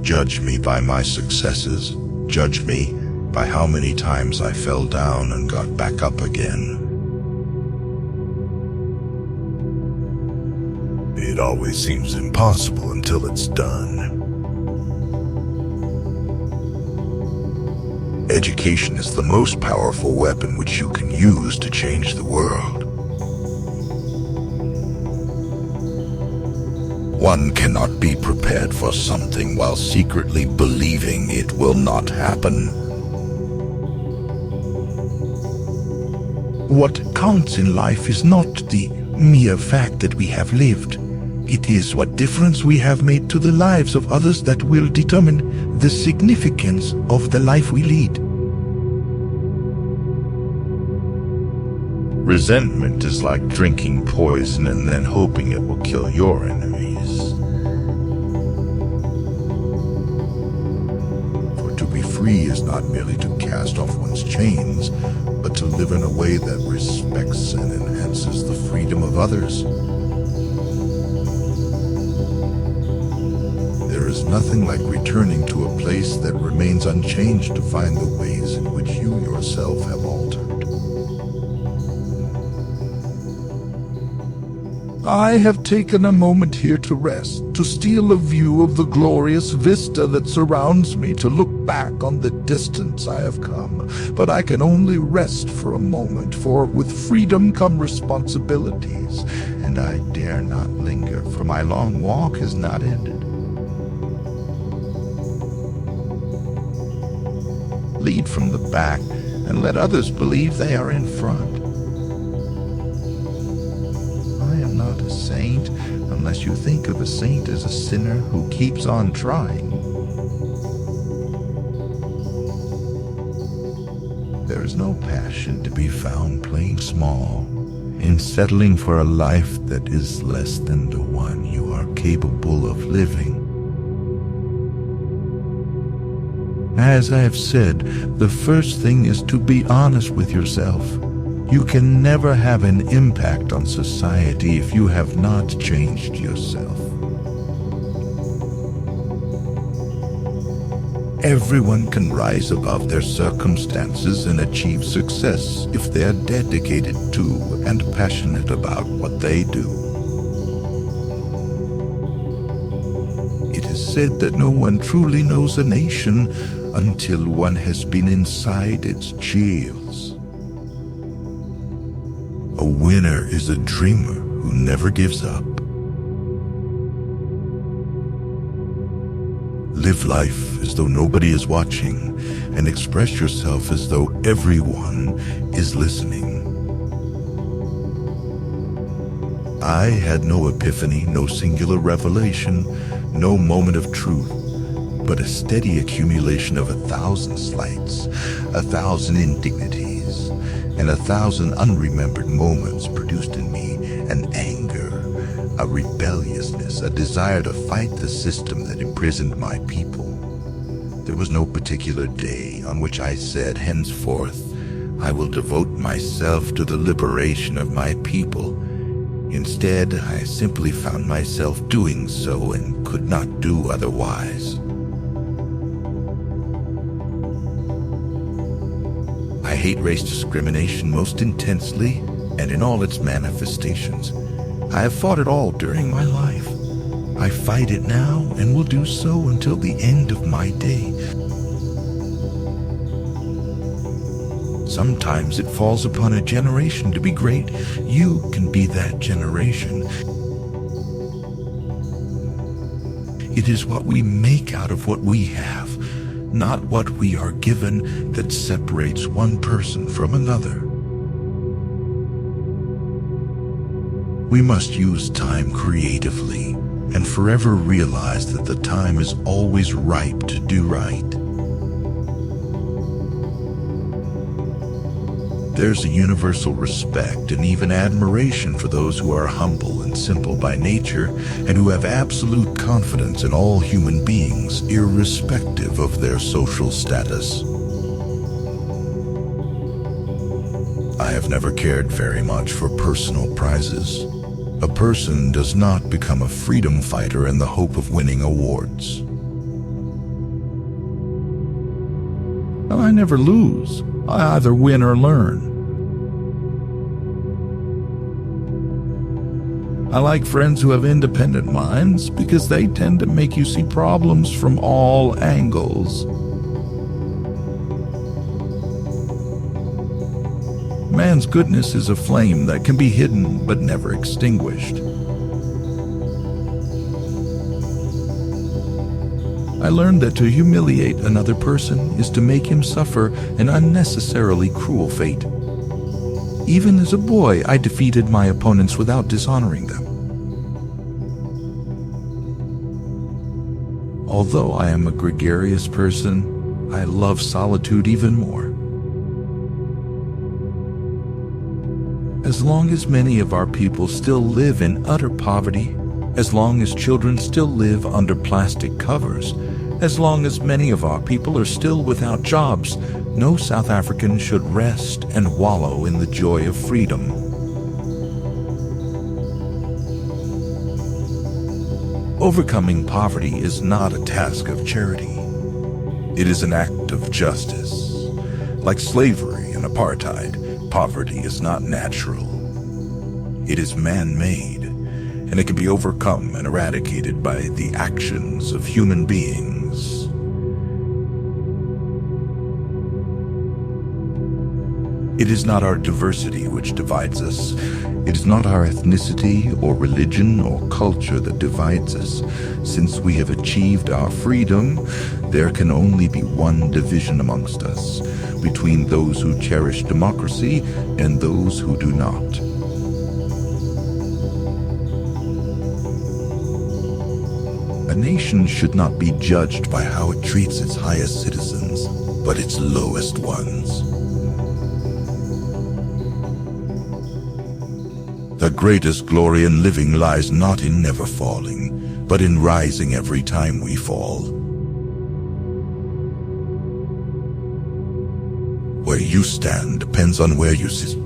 Judge me by my successes. Judge me by how many times I fell down and got back up again. It always seems impossible until it's done. Education is the most powerful weapon which you can use to change the world. One cannot be prepared for something while secretly believing it will not happen. What counts in life is not the mere fact that we have lived. It is what difference we have made to the lives of others that will determine the significance of the life we lead. Resentment is like drinking poison and then hoping it will kill your enemies. For to be free is not merely to cast off one's chains, but to live in a way that respects and enhances the freedom of others. There is nothing like returning to a place that remains unchanged to find the ways in which you yourself have altered. I have taken a moment here to rest, to steal a view of the glorious vista that surrounds me, to look back on the distance I have come. But I can only rest for a moment, for with freedom come responsibilities, and I dare not linger, for my long walk has not ended. Lead from the back, and let others believe they are in front. Not a saint, unless you think of a saint as a sinner who keeps on trying. There is no passion to be found playing small, in settling for a life that is less than the one you are capable of living. As I have said, the first thing is to be honest with yourself. You can never have an impact on society if you have not changed yourself. Everyone can rise above their circumstances and achieve success if they are dedicated to and passionate about what they do. It is said that no one truly knows a nation until one has been inside its jails. A winner is a dreamer who never gives up. Live life as though nobody is watching, and express yourself as though everyone is listening. I had no epiphany, no singular revelation, no moment of truth, but a steady accumulation of 1,000 slights, 1,000 indignities, and 1,000 unremembered moments produced in me an anger, a rebelliousness, a desire to fight the system that imprisoned my people. There was no particular day on which I said, henceforth, I will devote myself to the liberation of my people. Instead, I simply found myself doing so and could not do otherwise. I hate race discrimination most intensely and in all its manifestations. I have fought it all during my life. I fight it now and will do so until the end of my day. Sometimes it falls upon a generation to be great. You can be that generation. It is what we make out of what we have, not what we are given, that separates one person from another. We must use time creatively and forever realize that the time is always ripe to do right. There's a universal respect and even admiration for those who are humble and simple by nature and who have absolute confidence in all human beings, irrespective of their social status. I have never cared very much for personal prizes. A person does not become a freedom fighter in the hope of winning awards. I never lose. I either win or learn. I like friends who have independent minds because they tend to make you see problems from all angles. Man's goodness is a flame that can be hidden but never extinguished. I learned that to humiliate another person is to make him suffer an unnecessarily cruel fate. Even as a boy, I defeated my opponents without dishonoring them. Although I am a gregarious person, I love solitude even more. As long as many of our people still live in utter poverty, as long as children still live under plastic covers, as long as many of our people are still without jobs, no South African should rest and wallow in the joy of freedom. Overcoming poverty is not a task of charity. It is an act of justice. Like slavery and apartheid, poverty is not natural. It is man-made, and it can be overcome and eradicated by the actions of human beings. It is not our diversity which divides us. It is not our ethnicity or religion or culture that divides us. Since we have achieved our freedom, there can only be one division amongst us, between those who cherish democracy and those who do not. A nation should not be judged by how it treats its highest citizens, but its lowest ones. The greatest glory in living lies not in never falling, but in rising every time we fall. Where you stand depends on where you sit.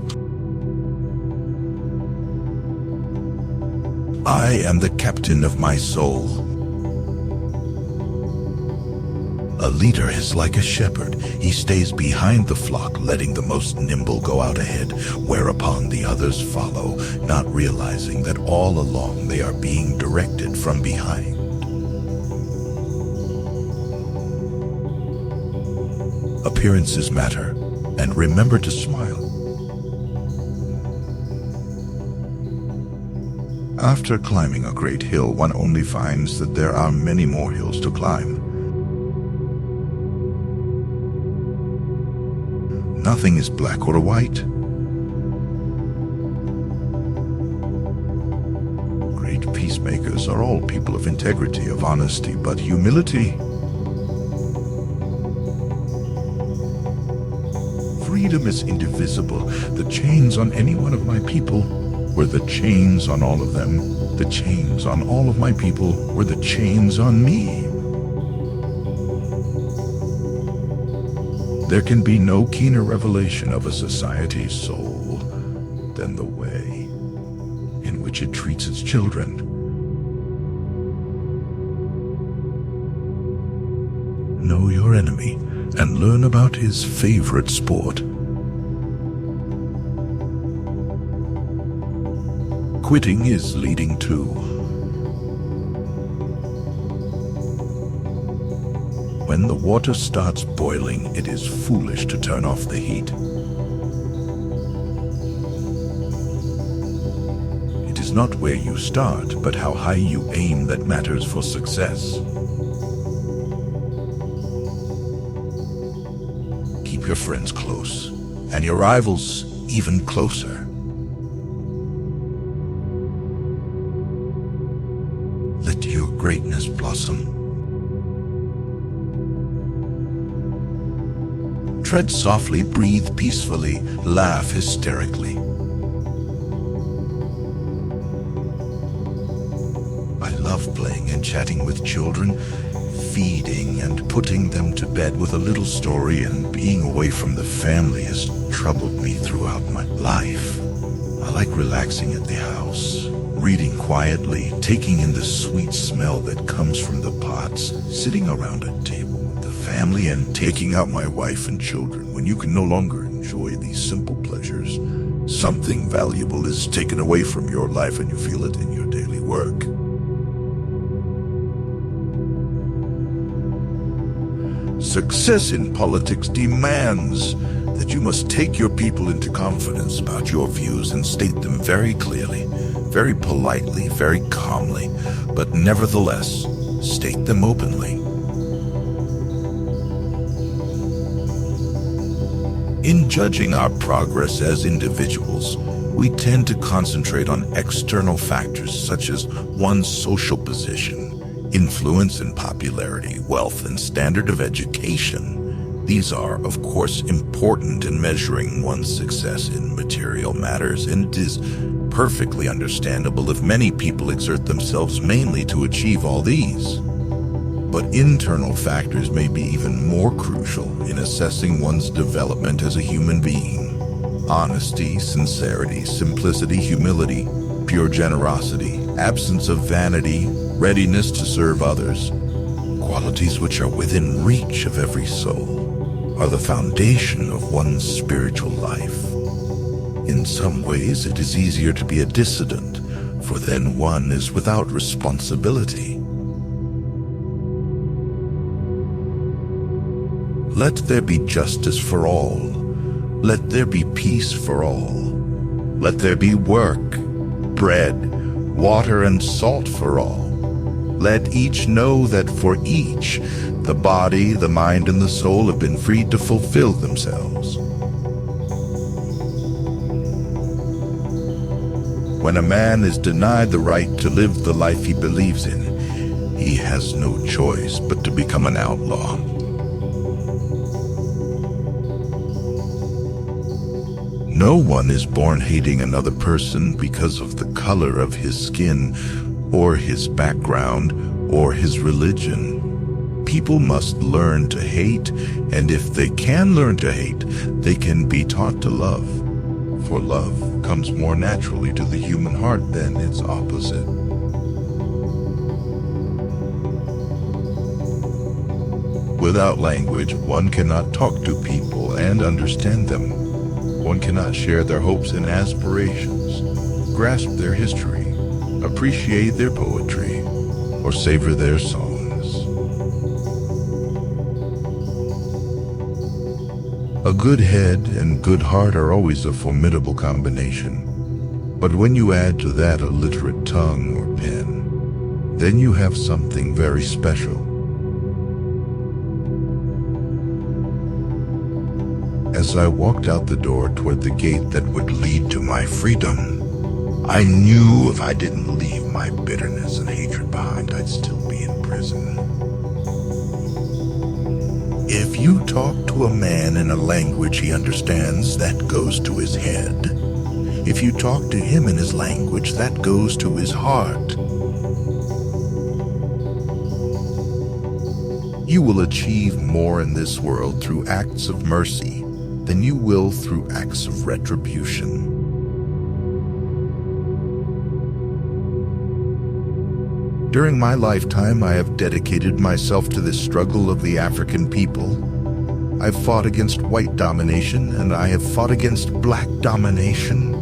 I am the captain of my soul. A leader is like a shepherd. He stays behind the flock, letting the most nimble go out ahead, whereupon the others follow, not realizing that all along they are being directed from behind. Appearances matter, and remember to smile. After climbing a great hill, one only finds that there are many more hills to climb. Nothing is black or white. Great peacemakers are all people of integrity, of honesty, but humility. Freedom is indivisible. The chains on any one of my people were the chains on all of them. The chains on all of my people were the chains on me. There can be no keener revelation of a society's soul than the way in which it treats its children. Know your enemy and learn about his favorite sport. Quitting is leading too. When the water starts boiling, it is foolish to turn off the heat. It is not where you start, but how high you aim that matters for success. Keep your friends close, and your rivals even closer. Let your greatness blossom. Tread softly, breathe peacefully, laugh hysterically. I love playing and chatting with children, feeding and putting them to bed with a little story, and being away from the family has troubled me throughout my life. I like relaxing at the house, reading quietly, taking in the sweet smell that comes from the pots, sitting around a table with the family and taking out my wife and children when you can no longer enjoy these simple pleasures. Something valuable is taken away from your life and you feel it in your daily work. Success in politics demands that you must take your people into confidence about your views and state them very clearly, very politely, very calmly, but nevertheless, state them openly. In judging our progress as individuals, we tend to concentrate on external factors such as one's social position, influence and popularity, wealth and standard of education. These are, of course, important in measuring one's success in material matters, and it is perfectly understandable if many people exert themselves mainly to achieve all these. But internal factors may be even more crucial in assessing one's development as a human being. Honesty, sincerity, simplicity, humility, pure generosity, absence of vanity, readiness to serve others, qualities which are within reach of every soul, are the foundation of one's spiritual life. In some ways, it is easier to be a dissident, for then one is without responsibility. Let there be justice for all. Let there be peace for all. Let there be work, bread, water, and salt for all. Let each know that for each, the body, the mind, and the soul have been freed to fulfill themselves. When a man is denied the right to live the life he believes in, he has no choice but to become an outlaw. No one is born hating another person because of the color of his skin, or his background, or his religion. People must learn to hate, and if they can learn to hate, they can be taught to love. For love comes more naturally to the human heart than its opposite. Without language, one cannot talk to people and understand them. One cannot share their hopes and aspirations, grasp their history, appreciate their poetry, or savor their songs. A good head and good heart are always a formidable combination. But when you add to that a literate tongue or pen, then you have something very special. As I walked out the door toward the gate that would lead to my freedom, I knew if I didn't leave my bitterness and hatred behind, I'd still be in prison. If you talk to a man in a language he understands, that goes to his head. If you talk to him in his language, that goes to his heart. You will achieve more in this world through acts of mercy than you will through acts of retribution. During my lifetime, I have dedicated myself to this struggle of the African people. I've fought against white domination, and I have fought against black domination.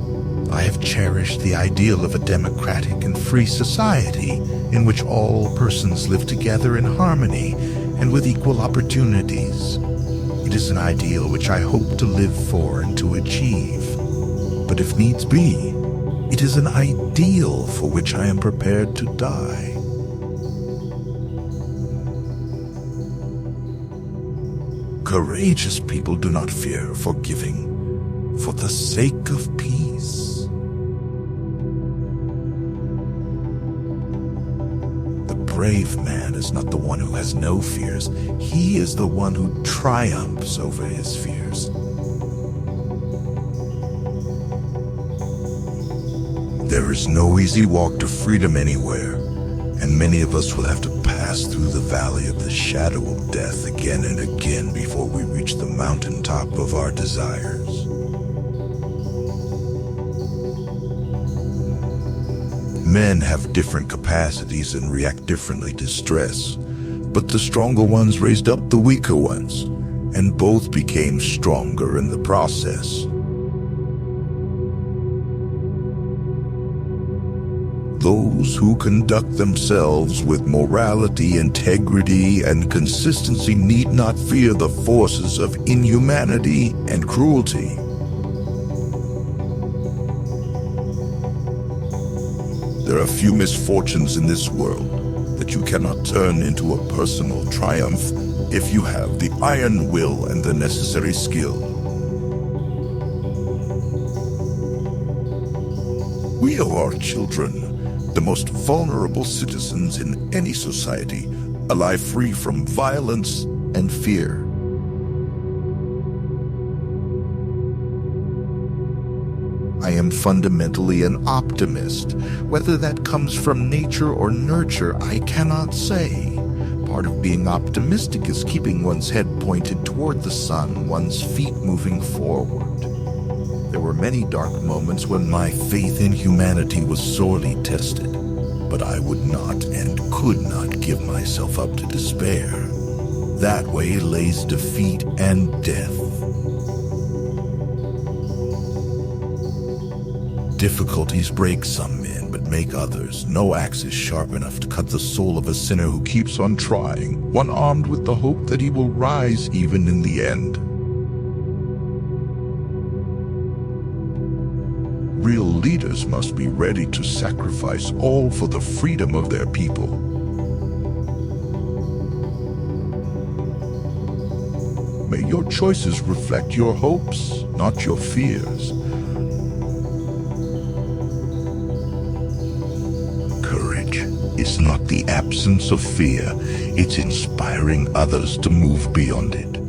I have cherished the ideal of a democratic and free society in which all persons live together in harmony and with equal opportunities. It is an ideal which I hope to live for and to achieve. But if needs be, it is an ideal for which I am prepared to die. Courageous people do not fear forgiving for the sake of peace. The brave man is not the one who has no fears. He is the one who triumphs over his fears. There is no easy walk to freedom anywhere, and many of us will have to pass through the valley of the shadow of death again and again before we reach the mountaintop of our desires. Men have different capacities and react differently to stress. But the stronger ones raised up the weaker ones, and both became stronger in the process. Those who conduct themselves with morality, integrity, and consistency need not fear the forces of inhumanity and cruelty. There are few misfortunes in this world that you cannot turn into a personal triumph if you have the iron will and the necessary skill. We owe our children, the most vulnerable citizens in any society, a life free from violence and fear. I am fundamentally an optimist. Whether that comes from nature or nurture, I cannot say. Part of being optimistic is keeping one's head pointed toward the sun, one's feet moving forward. There were many dark moments when my faith in humanity was sorely tested, but I would not and could not give myself up to despair. That way lays defeat and death. Difficulties break some men, but make others. No axe is sharp enough to cut the soul of a sinner who keeps on trying, one armed with the hope that he will rise even in the end. Real leaders must be ready to sacrifice all for the freedom of their people. May your choices reflect your hopes, not your fears. Courage is not the absence of fear, it's inspiring others to move beyond it.